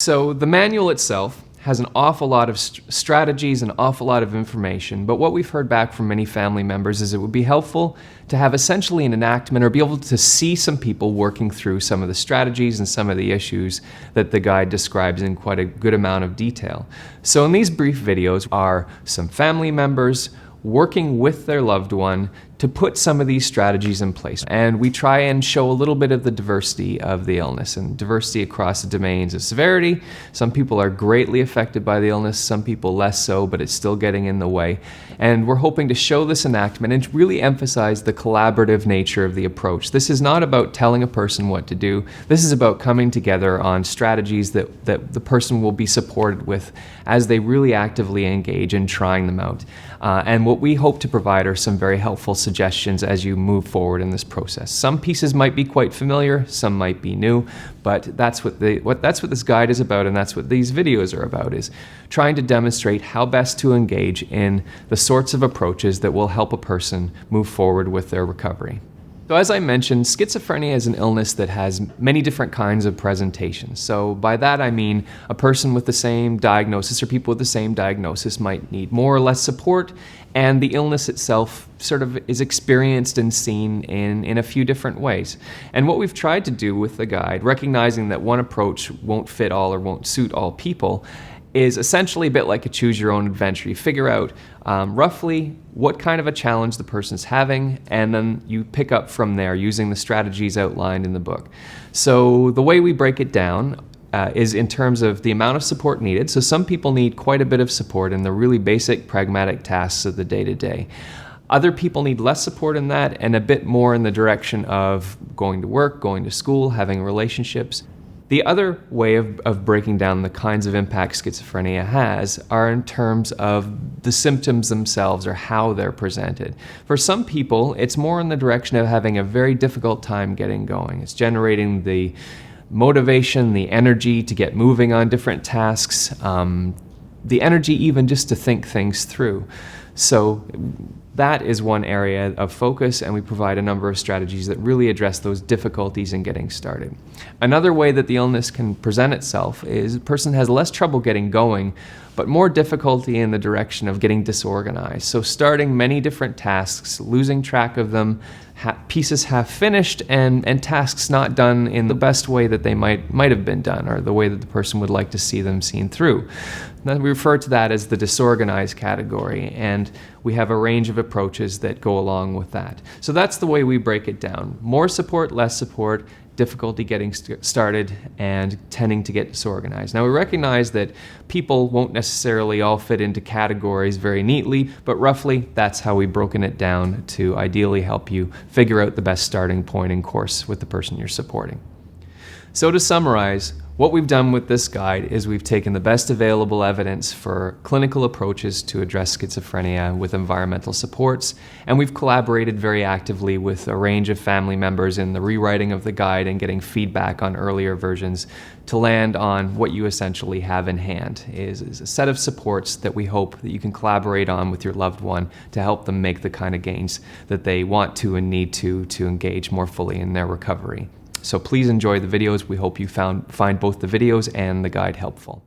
So the manual itself has an awful lot of strategies, an awful lot of information, but what we've heard back from many family members is it would be helpful to have essentially an enactment or be able to see some people working through some of the strategies and some of the issues that the guide describes in quite a good amount of detail. So in these brief videos are some family members working with their loved one to put some of these strategies in place. And we try and show a little bit of the diversity of the illness and diversity across the domains of severity. Some people are greatly affected by the illness, some people less so, but it's still getting in the way. And we're hoping to show this enactment and really emphasize the collaborative nature of the approach. This is not about telling a person what to do. This is about coming together on strategies that the person will be supported with as they really actively engage in trying them out. And what we hope to provide are some very helpful suggestions as you move forward in this process. Some pieces might be quite familiar, some might be new, but that's what this guide is about, and that's what these videos are about, is trying to demonstrate how best to engage in the sorts of approaches that will help a person move forward with their recovery. So as I mentioned, schizophrenia is an illness that has many different kinds of presentations. So by that I mean a person with the same diagnosis or people with the same diagnosis might need more or less support, and the illness itself sort of is experienced and seen in a few different ways. And what we've tried to do with the guide, recognizing that one approach won't fit all or won't suit all people, is essentially a bit like a choose-your-own-adventure. You figure out roughly what kind of a challenge the person's having, and then you pick up from there using the strategies outlined in the book. So the way we break it down is in terms of the amount of support needed. So some people need quite a bit of support in the really basic pragmatic tasks of the day-to-day. Other people need less support in that and a bit more in the direction of going to work, going to school, having relationships. The other way of breaking down the kinds of impacts schizophrenia has are in terms of the symptoms themselves or how they're presented. For some people, it's more in the direction of having a very difficult time getting going. It's generating the motivation, the energy to get moving on different tasks, the energy even just to think things through. So that is one area of focus, and we provide a number of strategies that really address those difficulties in getting started. Another way that the illness can present itself is a person has less trouble getting going, but more difficulty in the direction of getting disorganized. So starting many different tasks, losing track of them, pieces half finished, and tasks not done in the best way that they might have been done, or the way that the person would like to see them seen through. Then we refer to that as the disorganized category, and we have a range of approaches that go along with that. So that's the way we break it down. More support, less support, difficulty getting started, and tending to get disorganized. Now we recognize that people won't necessarily all fit into categories very neatly, but roughly that's how we've broken it down to ideally help you figure out the best starting point and course with the person you're supporting. So to summarize, what we've done with this guide is we've taken the best available evidence for clinical approaches to address schizophrenia with environmental supports, and we've collaborated very actively with a range of family members in the rewriting of the guide and getting feedback on earlier versions to land on what you essentially have in hand is a set of supports that we hope that you can collaborate on with your loved one to help them make the kind of gains that they want to and need to engage more fully in their recovery. So please enjoy the videos. We hope you find both the videos and the guide helpful.